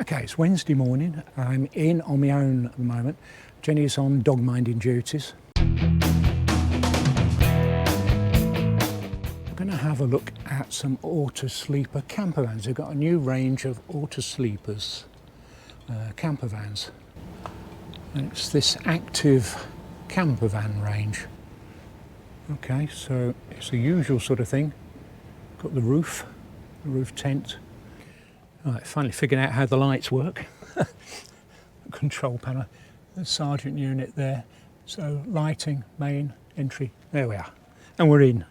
Okay, it's Wednesday morning. I'm in on my own at the moment. Jenny's on dog minding duties. I'm going to have a look at some auto sleeper campervans. They've got a new range of auto sleepers, campervans. And it's this active campervan range. Okay, so it's the usual sort of thing. Got the roof tent. Right, finally figured out how the lights work. Control panel, the sergeant unit there. So lighting, main, entry, there we are. And we're in.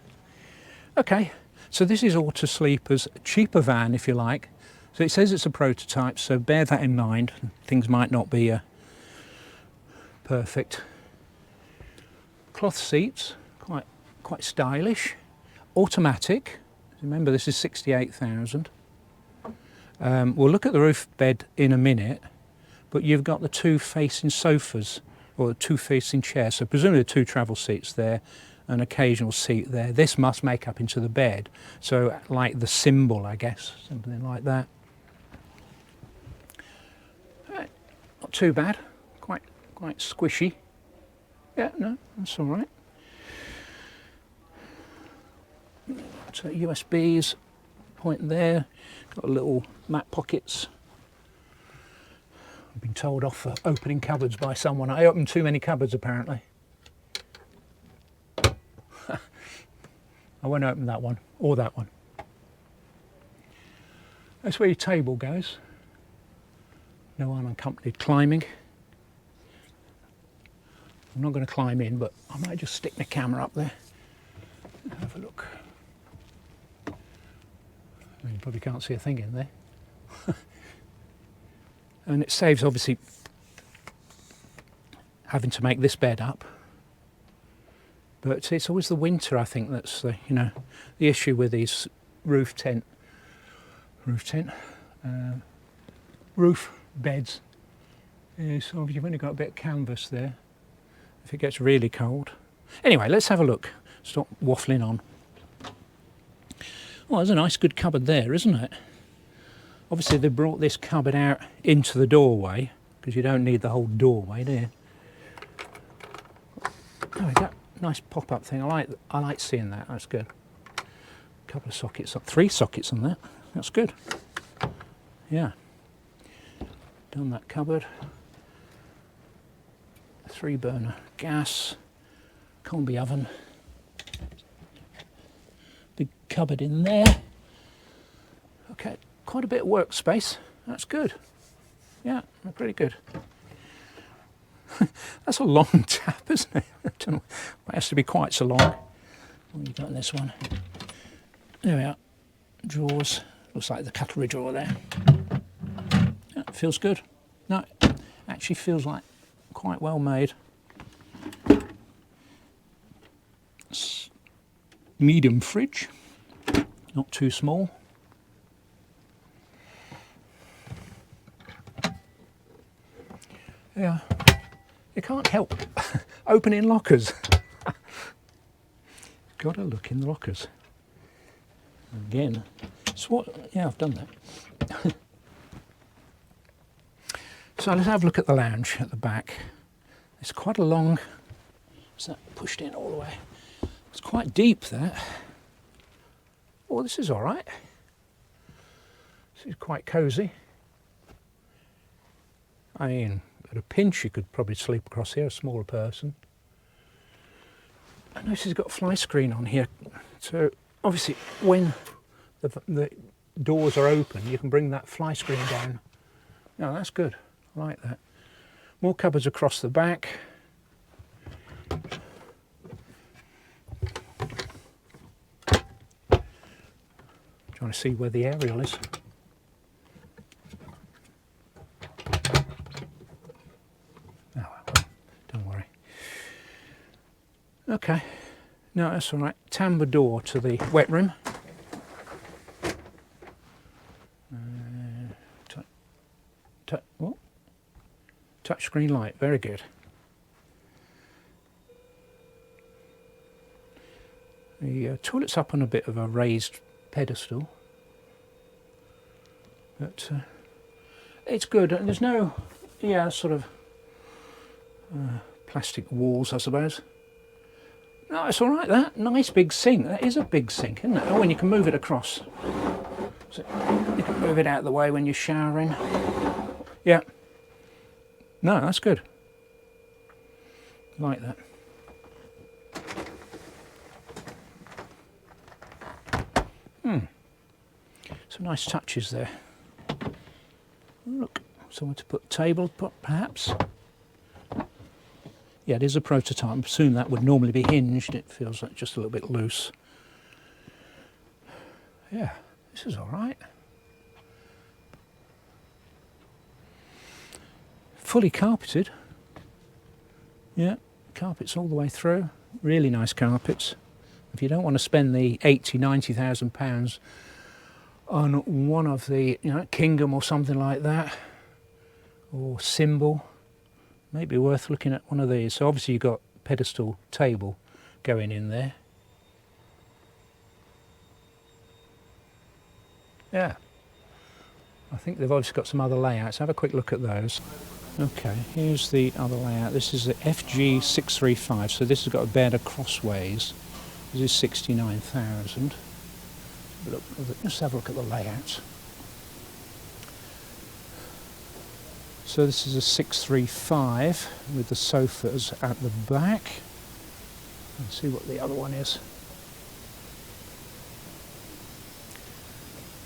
Okay, so this is Auto Sleeper's cheaper van, if you like. So it says it's a prototype, so bear that in mind. Things might not be perfect. Cloth seats, quite stylish. Automatic. Remember, this is 68,000. We'll look at the roof bed in a minute, but you've got the two facing sofas, or the two facing chairs, so presumably two travel seats there, an occasional seat there. This must make up into the bed, so like the symbol, I guess, something like that. Not too bad, quite squishy. Yeah, no, that's all right. So USBs, point there. Got little map pockets. I've been told off for opening cupboards by someone. I opened too many cupboards apparently. I won't open that one or that one. That's where your table goes. No unaccompanied climbing. I'm not going to climb in, but I might just stick my camera up there and have a look. You probably can't see a thing in there. And it saves obviously having to make this bed up. But it's always the winter, I think, that's the the issue with these roof beds. Is obviously you've only got a bit of canvas there. If it gets really cold. Anyway, let's have a look. Stop waffling on. Well, there's a nice good cupboard there, isn't it? Obviously they brought this cupboard out into the doorway, because you don't need the whole doorway, do you? There we go. Nice pop-up thing. I like seeing that. That's good. A couple of sockets, 3 sockets on that. That's good. Yeah. Done that cupboard. 3-burner gas, combi oven. Big cupboard in there. Okay, quite a bit of workspace. That's good. Yeah, pretty good. That's a long tap, isn't it? I don't know. It has to be quite so long. What you got in this one? There we are. Drawers. Looks like the cutlery drawer there. Yeah, feels good. No, actually feels like quite well made. Medium fridge, not too small. Yeah, you can't help opening lockers. Got to look in the lockers. Again, yeah, I've done that. So let's have a look at the lounge at the back. It's quite a long, is that pushed in all the way? It's quite deep, that. Oh, this is all right. This is quite cosy. I mean, at a pinch you could probably sleep across here, a smaller person. I notice it's got a fly screen on here, so obviously when the doors are open you can bring that fly screen down. No, that's good. I like that. More cupboards across the back. Trying to see where the aerial is. Oh, well, don't worry. Okay, no, that's all right. Tambour door to the wet room. What? Touchscreen light, very good. The toilet's up on a bit of a raised pedestal, but it's good. And there's no, yeah, sort of plastic walls, I suppose. No, it's all right, that. Nice big sink. That is a big sink, isn't it? Oh, and you can move it across. So you can move it out of the way when you're showering. Yeah. No, that's good. Like that. Some nice touches there. Look, somewhere to put table, perhaps. Yeah, it is a prototype. I assume that would normally be hinged. It feels like just a little bit loose. Yeah, this is all right. Fully carpeted. Yeah, carpets all the way through. Really nice carpets. If you don't want to spend the 80,000, 90,000 pounds on one of the, you know, Kingham or something like that, or Symbol, maybe worth looking at one of these. So obviously you've got pedestal table going in there. Yeah, I think they've obviously got some other layouts. Have a quick look at those. Okay, here's the other layout. This is the FG635, so this has got a bed crossways. This is 69,000. Look, just have a look at the layout. So this is a 635 with the sofas at the back. Let's see what the other one is.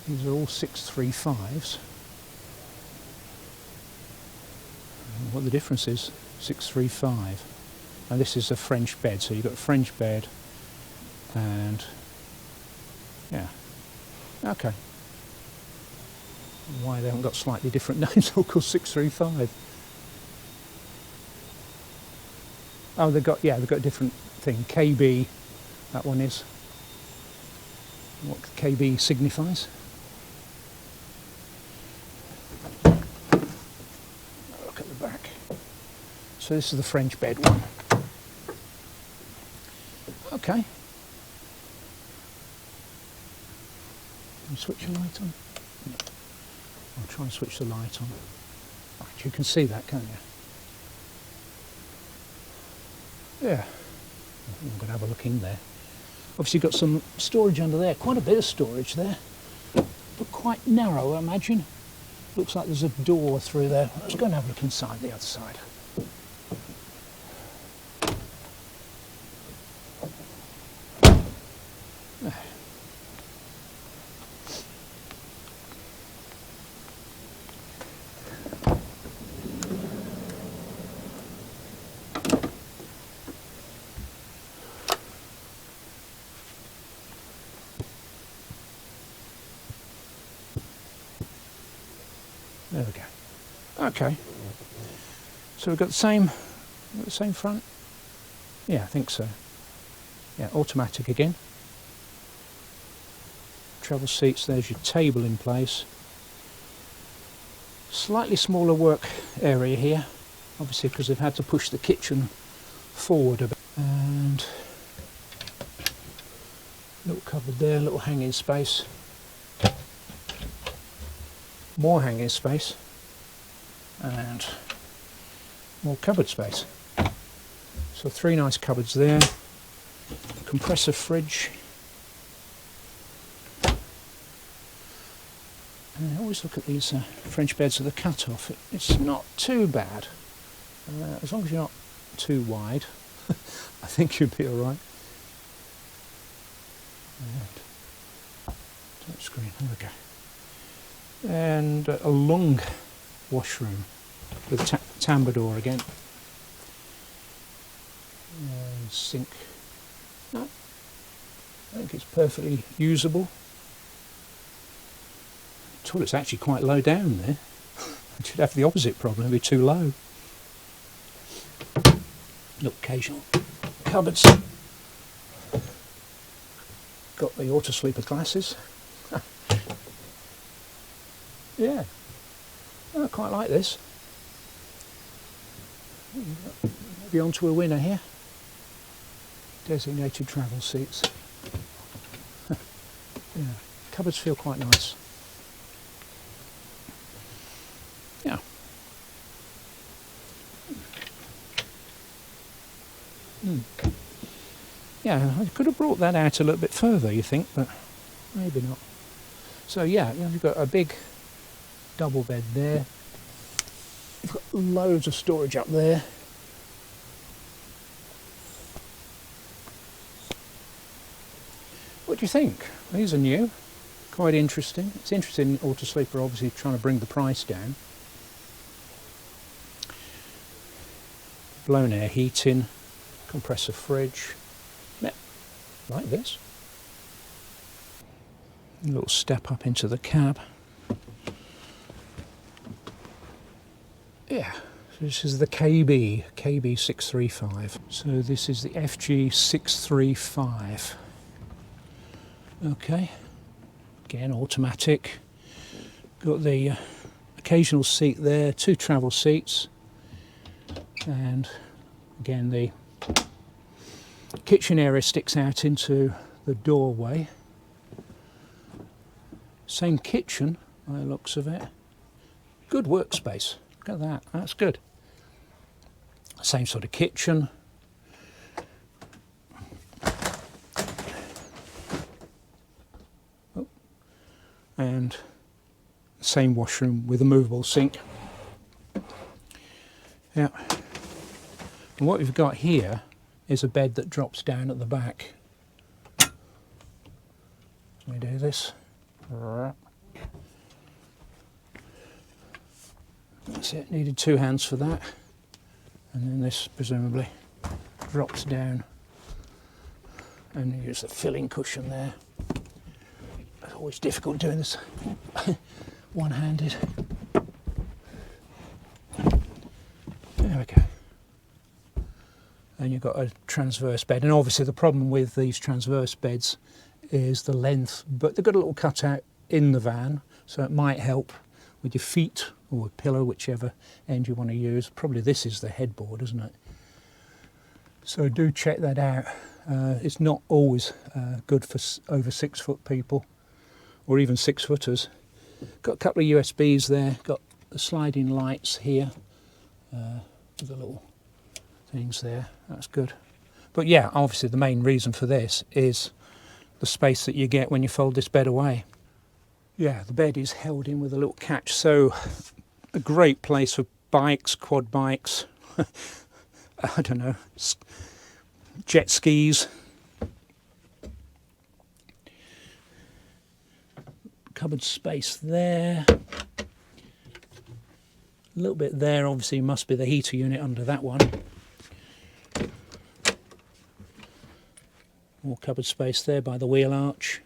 These are all 635s. What the difference is, 635. And this is a French bed, so you've got a French bed and yeah. Okay. Why they haven't got slightly different names, all called 635. Oh, they've got, yeah, they've got a different thing. KB, that one is. What KB signifies. Look at the back. So this is the French bed one. Okay. Switch the light on. I'll try and switch the light on. Right, you can see that, can't you? Yeah. I'm going to have a look in there. Obviously you've got some storage under there. Quite a bit of storage there. But quite narrow, I imagine. Looks like there's a door through there. Let's go and have a look inside the other side. There we go. Okay. So we've got the same front? Yeah, I think so. Yeah, automatic again. Travel seats, there's your table in place. Slightly smaller work area here, obviously because they've had to push the kitchen forward a bit. And little cupboard there, little hanging space. More hanging space and more cupboard space. So 3 nice cupboards there. Compressor fridge. And I always look at these French beds with a cut-off. It's not too bad. As long as you're not too wide, I think you'd be alright. Touch screen, there we go. And a long washroom with tambour door again. And sink. No, I think it's perfectly usable. Toilet's actually quite low down there. It should have the opposite problem, it'd be too low. Look, occasional cupboards. Got the auto sleeper glasses. Yeah, I quite like this. Maybe on to a winner here. Designated travel seats. Yeah, cupboards feel quite nice. Yeah, I could have brought that out a little bit further, you think, but maybe not. So yeah, you've got a big double bed there. You've got loads of storage up there. What do you think? These are new, quite interesting. It's interesting, Autosleeper obviously trying to bring the price down. Blown air heating, compressor fridge, yeah, like this. A little step up into the cab. Yeah, so this is the KB635. So this is the FG635. Okay, again automatic. Got the occasional seat there, 2 travel seats, and again the kitchen area sticks out into the doorway. Same kitchen by the looks of it. Good workspace. Look at that, that's good. Same sort of kitchen. Oh. And same washroom with a movable sink. Yeah. And what we've got here is a bed that drops down at the back. Let me do this. That's it, needed 2 hands for that. And then this presumably drops down and you use the filling cushion there. It's always difficult doing this one-handed. There we go. And you've got a transverse bed, and obviously the problem with these transverse beds is the length, but they've got a little cutout in the van, so it might help with your feet or a pillow, whichever end you want to use. Probably this is the headboard, isn't it? So do check that out. It's not always good for over 6 foot people or even 6-footers. Got a couple of USBs there, got the sliding lights here with the little things there, that's good. But yeah, obviously the main reason for this is the space that you get when you fold this bed away. Yeah, the bed is held in with a little catch, so a great place for bikes, quad bikes, I don't know, jet skis. Cupboard space there. A little bit there, obviously must be the heater unit under that one. More cupboard space there by the wheel arch.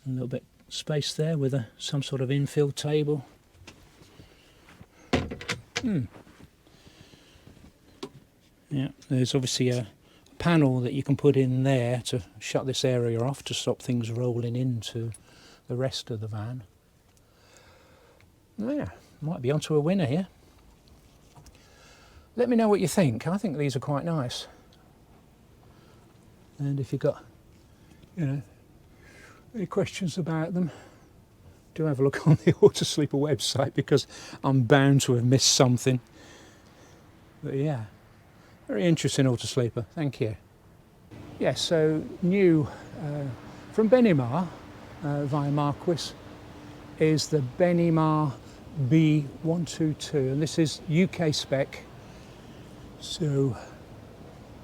A little bit space there with some sort of infill table. Yeah, there's obviously a panel that you can put in there to shut this area off to stop things rolling into the rest of the van. Yeah, might be onto a winner here. Let me know what you think. I think these are quite nice. And if you've got, any questions about them, do have a look on the Autosleeper website, because I'm bound to have missed something. But yeah, very interesting Autosleeper, thank you. Yeah, so new from Benimar via Marquis is the Benimar B122, and this is UK spec, so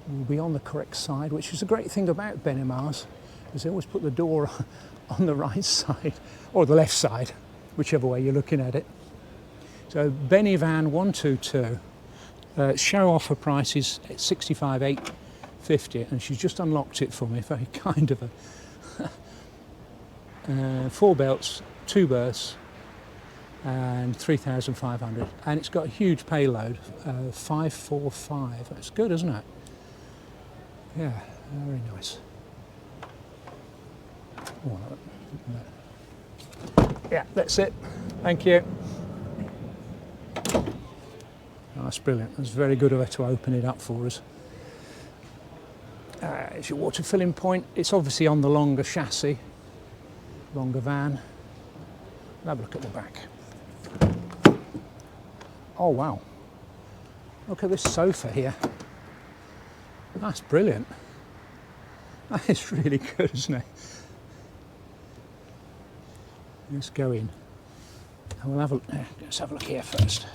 we'll be on the correct side, which is a great thing about Benimars, is they always put the door on the right side, or the left side, whichever way you're looking at it. So Benimar 122, show offer price is $65,850, and she's just unlocked it for me, very kind of her. 4 belts, 2 berths, and 3,500, and it's got a huge payload, 545. That's good, isn't it? Yeah, very nice. Yeah, that's it. Thank you. Oh, that's brilliant. That's very good of her to open it up for us. It's your water filling point. It's obviously on the longer chassis, longer van. Have a look at the back. Oh wow, look at this sofa here. That's brilliant. That is really good, isn't it? Let's go in. And we'll have a, let's have a look here first.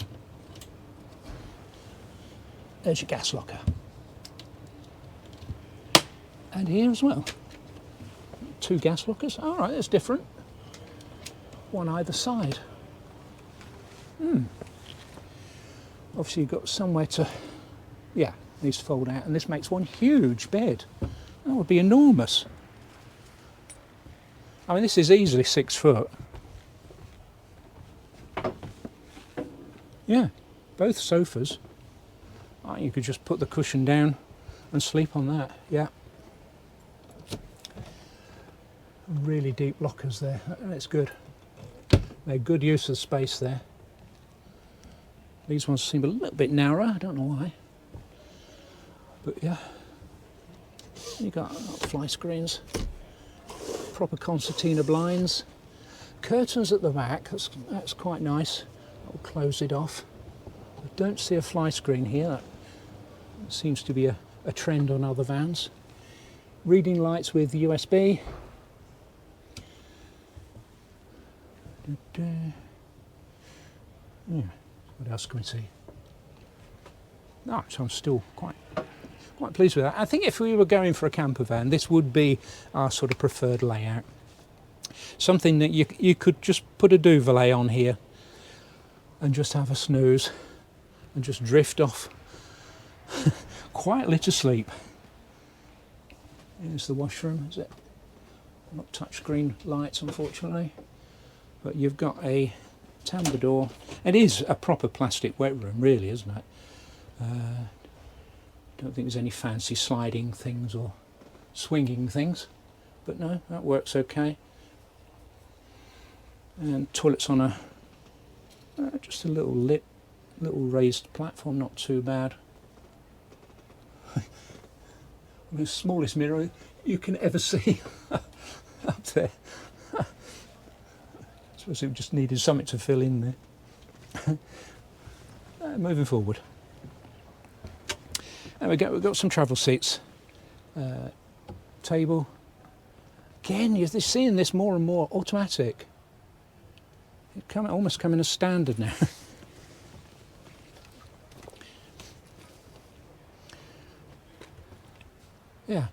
There's your gas locker. And here as well. 2 gas lockers. All right, that's different. One either side. Obviously you've got somewhere to, yeah, needs to fold out, and this makes one huge bed. That would be enormous. I mean, this is easily 6 foot. Yeah, both sofas. Oh, you could just put the cushion down and sleep on that, yeah. Really deep lockers there, that's good. They're good use of space there. These ones seem a little bit narrow, I don't know why. But yeah, you got fly screens, proper concertina blinds, curtains at the back, that's quite nice. I'll close it off. I don't see a fly screen here, that seems to be a trend on other vans. Reading lights with USB. Yeah, what else can we see? No, so I'm still quite pleased with that. I think if we were going for a camper van, this would be our sort of preferred layout. Something that you could just put a duvet on here and just have a snooze and just drift off quietly to sleep. Here's the washroom, is it? Not touchscreen lights, unfortunately. But you've got a tambour door. It is a proper plastic wet room, really, isn't it? Don't think there's any fancy sliding things or swinging things, but no, that works okay. And toilets on a just a little raised platform, not too bad. The smallest mirror you can ever see up there. I suppose it just needed something to fill in there. Moving forward. There we go, we've got some travel seats. Table. Again, you're seeing this more and more automatic. It's almost coming as standard now. Yeah.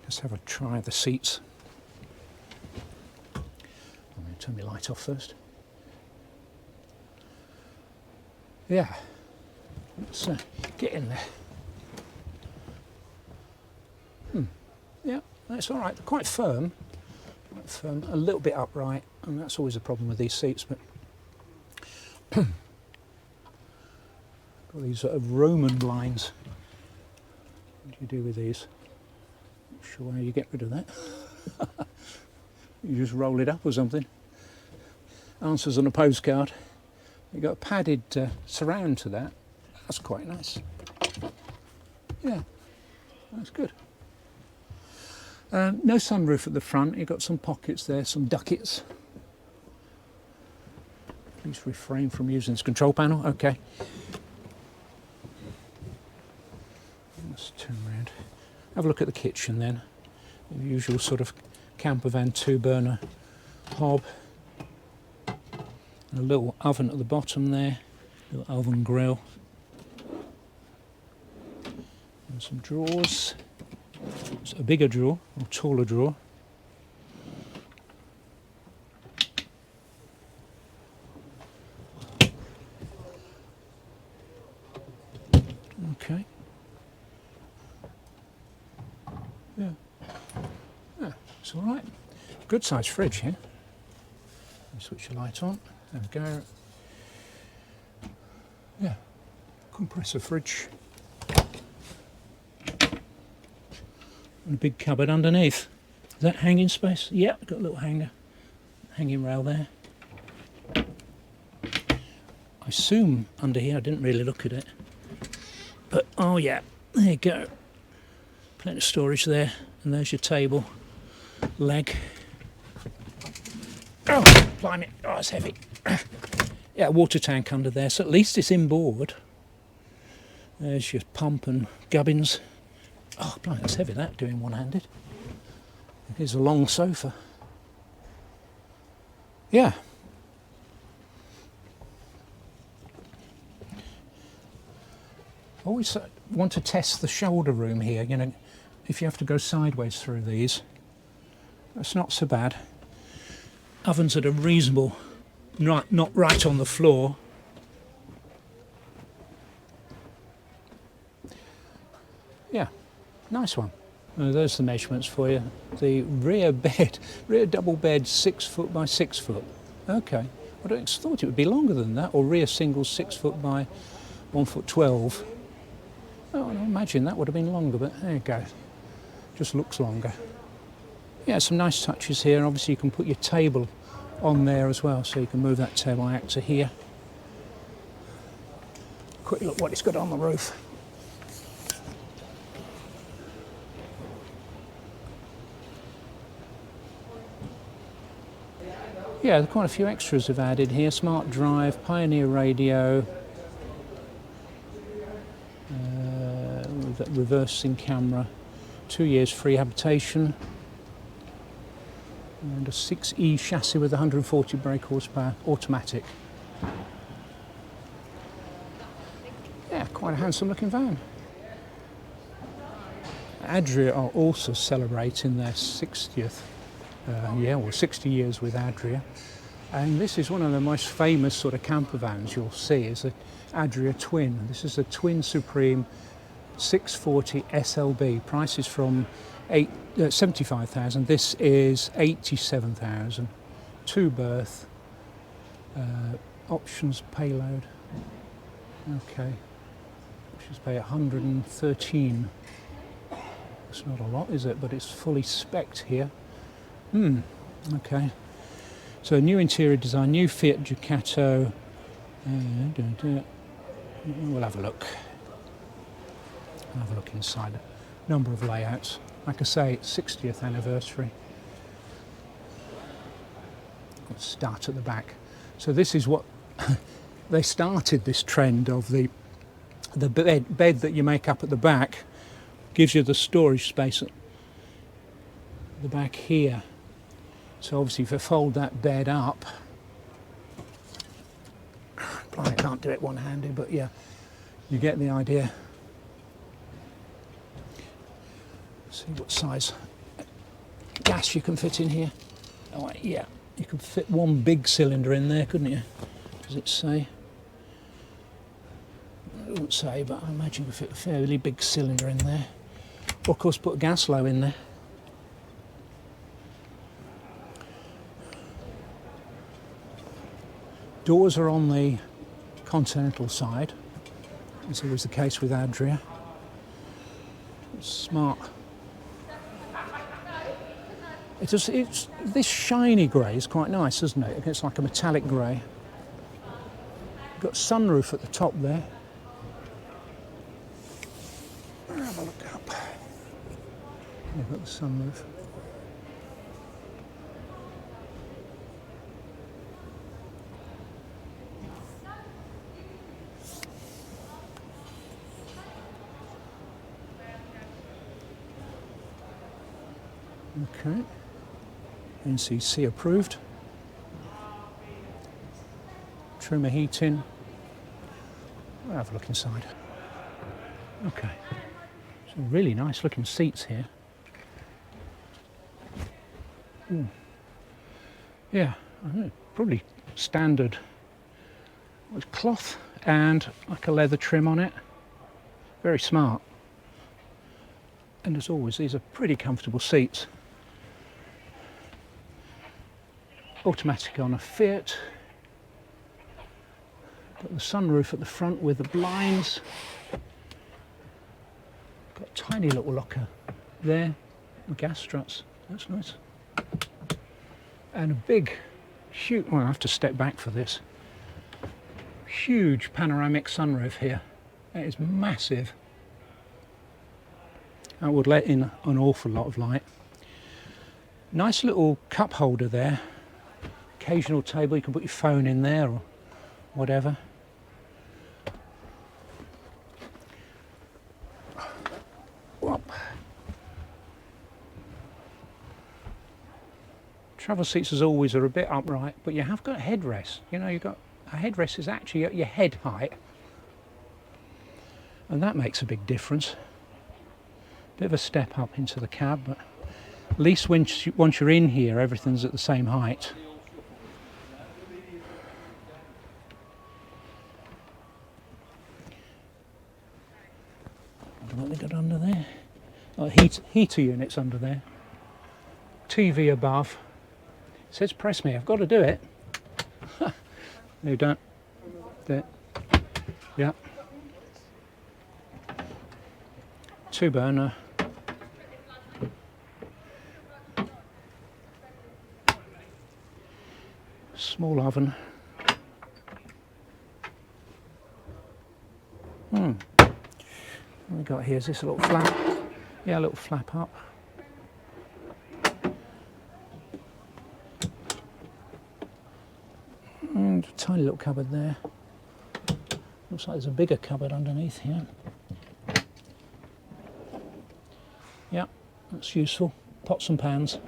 Let's have a try of the seats. I'm going to turn my light off first. Yeah. Let's get in there. Yeah, that's all right. They're quite firm. A little bit upright, and that's always a problem with these seats. But got these sort of Roman lines. What do you do with these? Not sure how you get rid of that. You just roll it up or something. Answers on a postcard. You've got a padded surround to that. That's quite nice. Yeah, that's good. No sunroof at the front. You've got some pockets there, some ducats. Please refrain from using this control panel. Okay. Let's turn around. Have a look at the kitchen then. The usual sort of Campervan 2-burner hob. And a little oven at the bottom there. Little oven grill. And some drawers. It's a bigger drawer, or taller drawer. Okay. Yeah. Yeah, it's all right. Good sized fridge here. Switch the light on. There we go. Yeah. Compressor fridge. And a big cupboard underneath. Is that hanging space? Yeah, got a little hanging rail there. I assume under here, I didn't really look at it. But, oh yeah, there you go. Plenty of storage there. And there's your table leg. Oh, blimey, oh, it's heavy. Yeah, water tank under there, so at least it's inboard. There's your pump and gubbins. Oh, blimey, that's heavy, that, doing one-handed. Here's a long sofa. Yeah. Always want to test the shoulder room here, you know, if you have to go sideways through these. That's not so bad. Ovens at a reasonable, not right on the floor. Yeah, nice one. There's the measurements for you. The rear bed, rear double bed, 6 foot by 6 foot. Okay, I thought it would be longer than that, or rear single 6 foot by 1 foot 12. Oh, I imagine that would have been longer, but there you go. Just looks longer. Yeah, some nice touches here. Obviously you can put your table on there as well, so you can move that table out to here. Quick look what it's got on the roof. Yeah, there are quite a few extras have added here. Smart drive, Pioneer radio, reversing camera, 2 years free habitation, and a 6E chassis with 140 brake horsepower, automatic. Yeah, quite a handsome looking van. Adria are also celebrating their 60th, 60 years with Adria. And this is one of the most famous sort of camper vans you'll see, is the Adria Twin. This is a Twin Supreme 640 SLB. Price is from 75,000. This is 87,000. 2 berth. Options payload. Okay. Options pay 113. It's not a lot, is it? But it's fully spec'd here. Okay. So new interior design, new Fiat Ducato. We'll have a look. Have a look inside. Number of layouts. Like I say, it's 60th anniversary. Let's start at the back. So this is what they started, this trend of the bed that you make up at the back gives you the storage space at the back here. So obviously if I fold that bed up, I can't do it one-handed, but yeah, you get the idea. See what size gas you can fit in here. Oh yeah, you could fit one big cylinder in there, couldn't you? Does it say? It won't say, but I imagine you could fit a fairly big cylinder in there. Or of course put a gas low in there. Doors are on the continental side, as always the case with Adria. Smart. It's this shiny grey is quite nice, isn't it? It's like a metallic grey. Got sunroof at the top there. Have a look up. You've got the sunroof. Okay, NCC approved. Trimmer heating. We'll have a look inside. Okay, some really nice looking seats here. Ooh. Yeah, I don't know, probably standard with cloth and like a leather trim on it. Very smart. And as always, these are pretty comfortable seats. Automatic on a Fiat. Got the sunroof at the front with the blinds. Got a tiny little locker there. Gas struts, that's nice. And a big, huge, well I have to step back for this. Huge panoramic sunroof here. That is massive. That would let in an awful lot of light. Nice little cup holder there. Occasional table, you can put your phone in there, or whatever. Whoop. Travel seats as always are a bit upright, but you have got a headrest. You know, you've got a headrest is actually at your head height, and that makes a big difference. Bit of a step up into the cab, but at least once you're in here, everything's at the same height. What have they got under there? Oh, heater units under there. TV above. It says press me, I've got to do it. No, you don't. There. Yeah. 2-burner. Small oven. What we got here is this little flap. Yeah, a little flap up. And a tiny little cupboard there. Looks like there's a bigger cupboard underneath here. Yeah, that's useful. Pots and pans.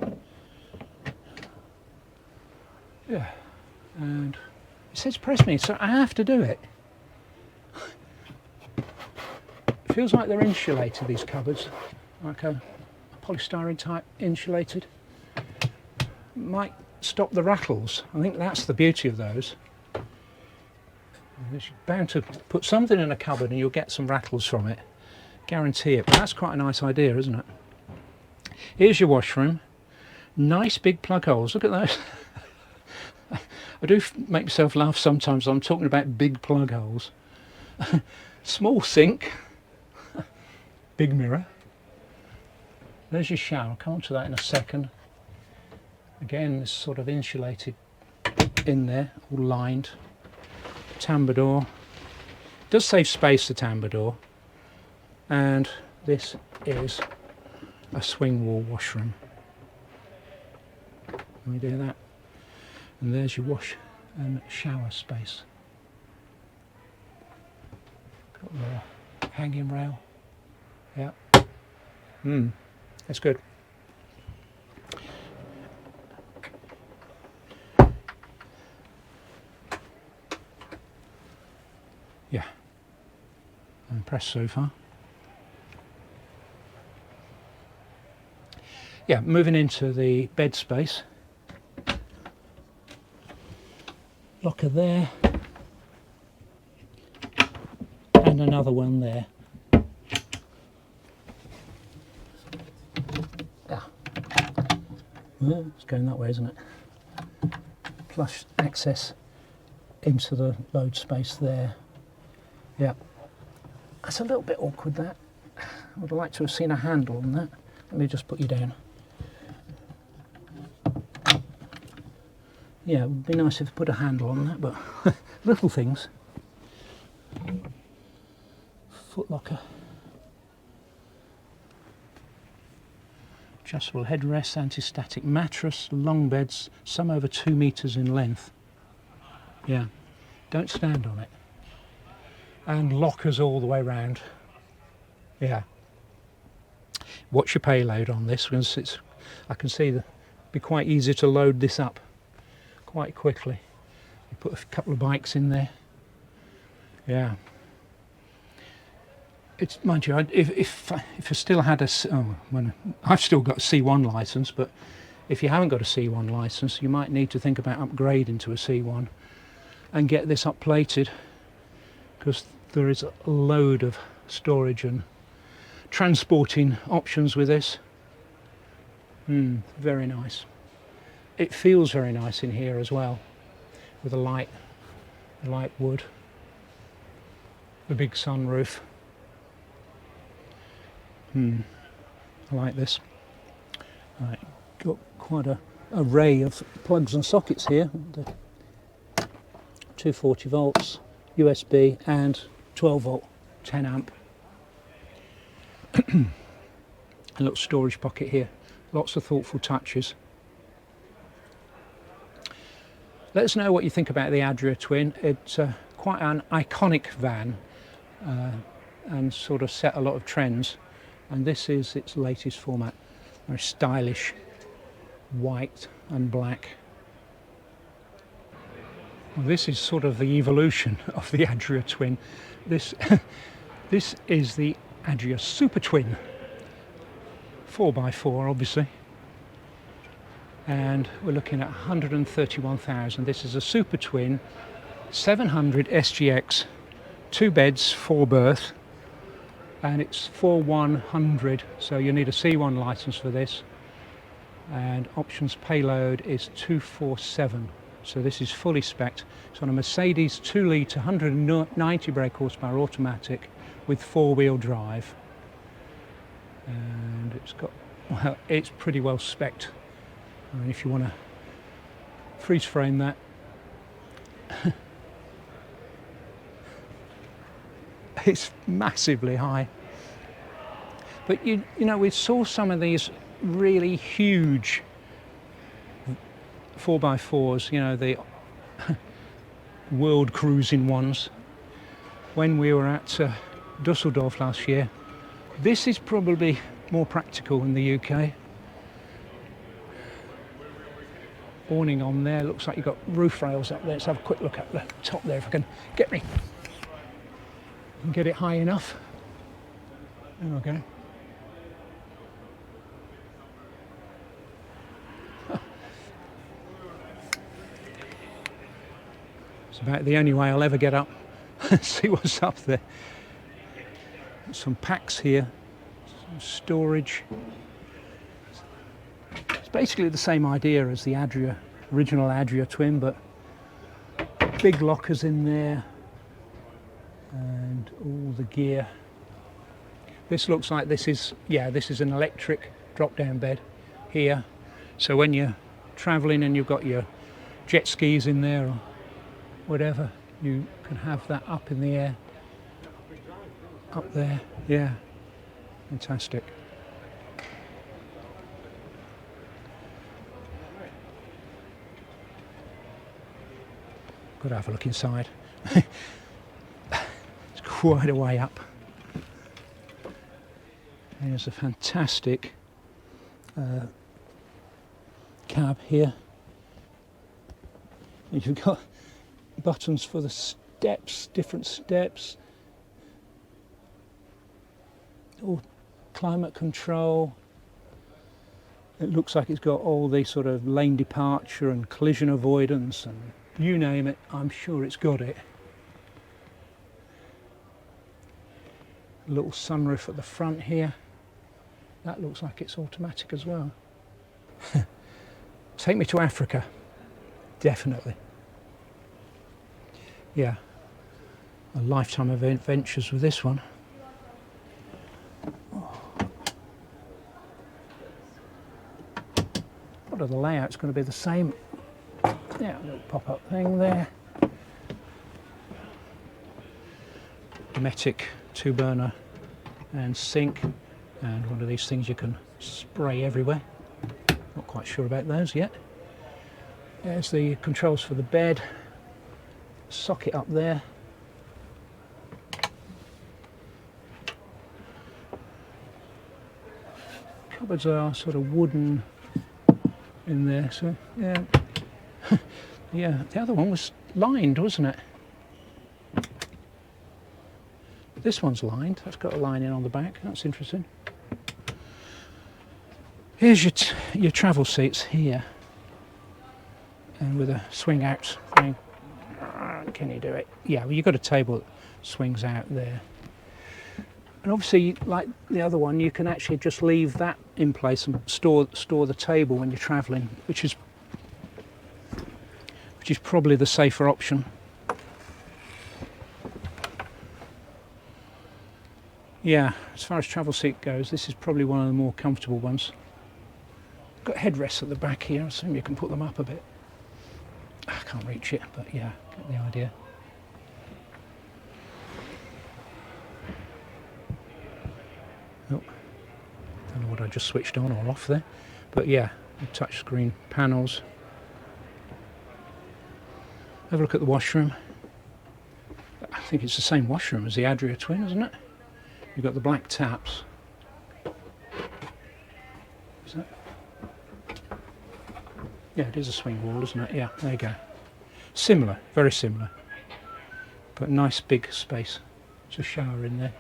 Yeah, and it says press me, so I have to do it. It feels like they're insulated, these cupboards, like a polystyrene type insulated. Might stop the rattles. I think that's the beauty of those. You're bound to put something in a cupboard and you'll get some rattles from it. Guarantee it. But that's quite a nice idea, isn't it? Here's your washroom. Nice big plug holes. Look at those. I do make myself laugh sometimes. I'm talking about big plug holes. Small sink. Big mirror. There's your shower. I'll come on to that in a second. Again, this sort of insulated in there, all lined. Tambour door. Does save space, the tambour door. And this is a swing wall washroom. Let me do that. And there's your wash and shower space. Got the hanging rail. Yeah. That's good. Yeah. And press so far. Yeah, moving into the bed space. Locker there. And another one there. Well, it's going that way, isn't it? Plush access into the load space there. Yeah. That's a little bit awkward, that. I would like to have seen a handle on that. Let me just put you down. Yeah, it would be nice if I put a handle on that, but little things. Foot locker. Adjustable headrest, anti-static mattress, long beds, some over 2 meters in length. Yeah, don't stand on it. And lockers all the way round. Yeah. What's your payload on this? Because I can see that it'd be quite easy to load this up quite quickly. You put a couple of bikes in there. Yeah. It's, mind you, if I still had I've still got a C1 license, but if you haven't got a C1 license, you might need to think about upgrading to a C1 and get this up plated, because there is a load of storage and transporting options with this. Very nice. It feels very nice in here as well, with a light wood, the big sunroof. I like this. Right, got quite an array of plugs and sockets here. 240 volts, USB and 12 volt, 10 amp. A little storage pocket here. Lots of thoughtful touches. Let us know what you think about the Adria Twin. It's quite an iconic van and sort of set a lot of trends. And this is its latest format. Very stylish, white and black. Well, this is sort of the evolution of the Adria Twin. This is the Adria Supertwin, 4x4 obviously, and we're looking at 131,000. This is a Supertwin 700 SGX, 2 beds, 4 berth, and it's 4100, so you need a C1 license for this, and options payload is 247. So this is fully spec'd. It's on a Mercedes 2 litre 190 brake horsepower automatic with 4-wheel drive, and it's got, well, it's pretty well spec'd. I mean, if you want to freeze frame that, it's massively high. But you know, we saw some of these really huge 4x4s, you know, the world cruising ones, when we were at Dusseldorf last year. This is probably more practical in the UK. Awning on there, looks like you've got roof rails up there. Let's have a quick look at the top there if I can get it high enough. Okay. It's about the only way I'll ever get up and see what's up there. Some packs here, some storage. It's basically the same idea as the Adria, original Adria Twin, but big lockers in there and all the gear. This looks like this is an electric drop-down bed here. So when you're traveling and you've got your jet skis in there or whatever, you can have that up in the air, up there. Yeah, fantastic. Got to have a look inside. It's quite a way up. There's a fantastic cab here. You've got buttons for the steps, different steps. Oh, climate control. It looks like it's got all the sort of lane departure and collision avoidance and you name it, I'm sure it's got it. A little sunroof at the front here. That looks like it's automatic as well. Take me to Africa, definitely. Yeah, a lifetime of adventures with this one. What are the layouts going to be the same? Yeah, a little pop-up thing there. Dometic 2-burner and sink, and one of these things you can spray everywhere. Not quite sure about those yet. There's the controls for the bed. Socket up there. Cupboards are sort of wooden in there, so yeah. Yeah, the other one was lined, wasn't it? This one's lined. That's got a lining on the back. That's interesting. Here's your travel seats here, and with a swing out thing. Can you do it? Yeah, well, you've got a table that swings out there. And obviously, like the other one, you can actually just leave that in place and store the table when you're travelling, which is probably the safer option. Yeah, as far as travel seat goes, this is probably one of the more comfortable ones. Got headrests at the back here. I assume you can put them up a bit. I can't reach it, but yeah, get the idea. Oh, don't know what I just switched on or off there, but yeah, the touchscreen panels. Have a look at the washroom. I think it's the same washroom as the Adria Twin, isn't it? You've got the black taps. Is that? Yeah, it is a swing wall, isn't it? Yeah, there you go. Similar, very similar. But nice big space. There's a shower in there.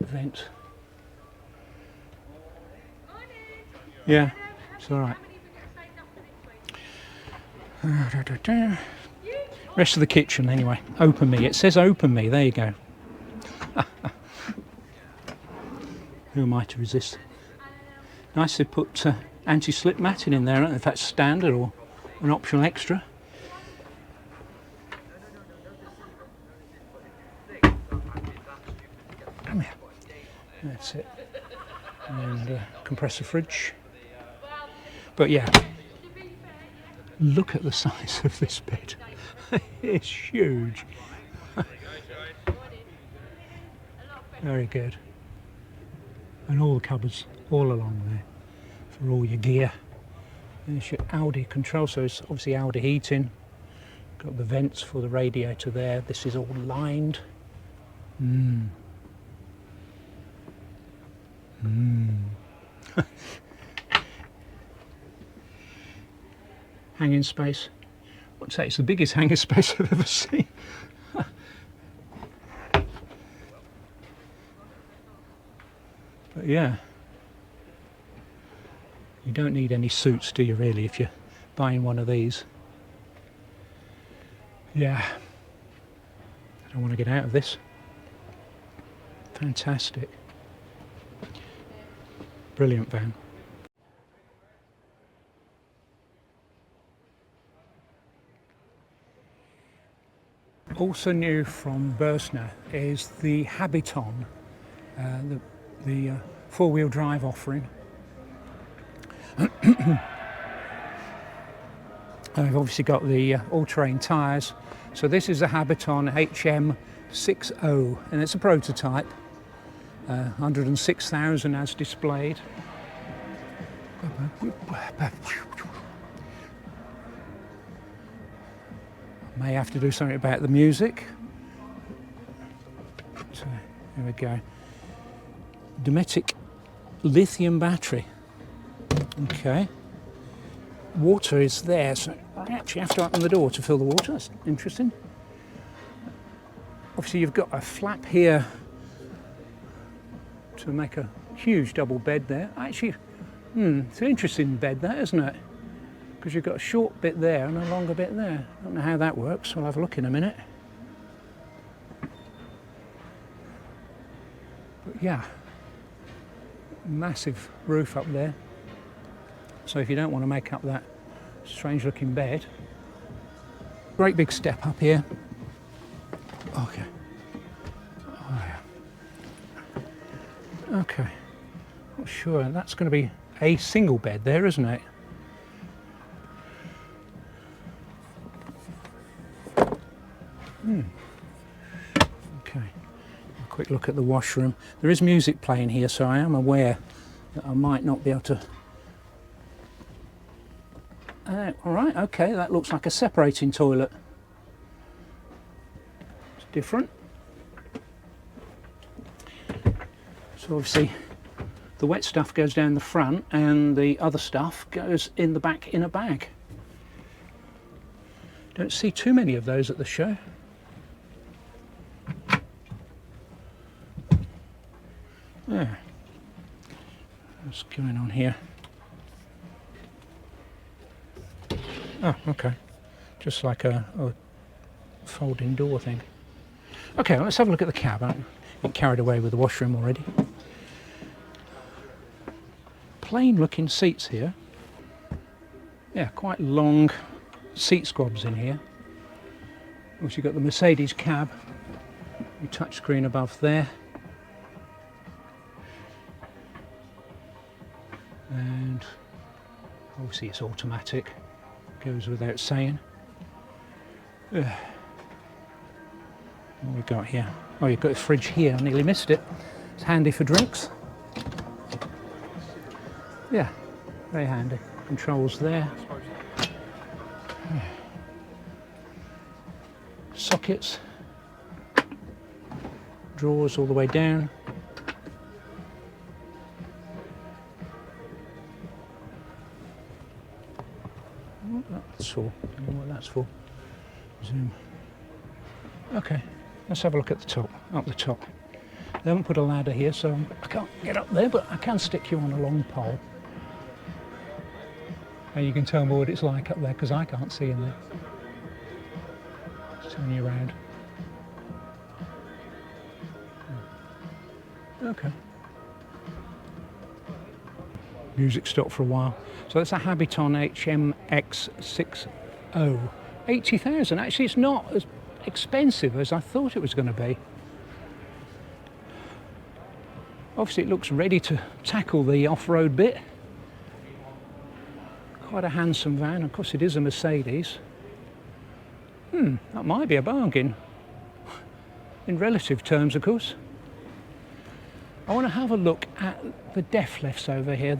Vent. Yeah, it's alright. Rest of the kitchen anyway. Open me. It says open me. There you go. Who am I to resist? Nice they put anti-slip matting in there. I don't know if that's standard or an optional extra. Come here. That's it. And compressor fridge. But yeah, look at the size of this bed. It's huge. Very good. And all the cupboards all along there for all your gear. There's your Audi control, so it's obviously Audi heating. Got the vents for the radiator there. This is all lined. Hanging space. I'd say it's the biggest hanging space I've ever seen. But yeah, you don't need any suits, do you really, if you're buying one of these? Yeah, I don't want to get out of this. Fantastic. Brilliant van. Also new from Bürstner is the Habiton, the four-wheel drive offering. I've obviously got the all-terrain tyres. So this is a Habiton HMX, and it's a prototype. 106,000 as displayed. May have to do something about the music. So here we go. Dometic lithium battery. Okay. Water is there, so I actually have to open the door to fill the water. That's interesting. Obviously you've got a flap here to make a huge double bed there. Actually, it's an interesting bed that, isn't it? Because you've got a short bit there and a longer bit there. I don't know how that works. We'll have a look in a minute. But yeah, massive roof up there. So if you don't want to make up that strange looking bed, great big step up here. Okay. Oh, yeah. Okay. Not sure. That's going to be a single bed there, isn't it? Okay, a quick look at the washroom. There is music playing here, so I am aware that I might not be able to... all right, okay, that looks like a separating toilet. It's different. So obviously the wet stuff goes down the front and the other stuff goes in the back in a bag. Don't see too many of those at the show. Yeah. What's going on here? Oh, okay. Just like a folding door thing. Okay, let's have a look at the cab. I get carried away with the washroom already. Plain looking seats here. Yeah, quite long seat squabs in here. Also you've got the Mercedes cab. Your touchscreen above there. And obviously it's automatic, goes without saying. What have we got here? Oh, you've got a fridge here, I nearly missed it. It's handy for drinks. Yeah, very handy. Controls there. Sockets, drawers all the way down. That's for, I don't know what that's for. Zoom. Okay, let's have a look at the top, up the top. They haven't put a ladder here, so I can't get up there, but I can stick you on a long pole. And you can tell me what it's like up there, because I can't see in there. Just turn you around. Okay. Music stopped for a while. So that's a Habiton HMX 60. 80,000. Actually, it's not as expensive as I thought it was going to be. Obviously, it looks ready to tackle the off-road bit. Quite a handsome van. Of course, it is a Mercedes. That might be a bargain. In relative terms, of course. I want to have a look at the def lifts over here.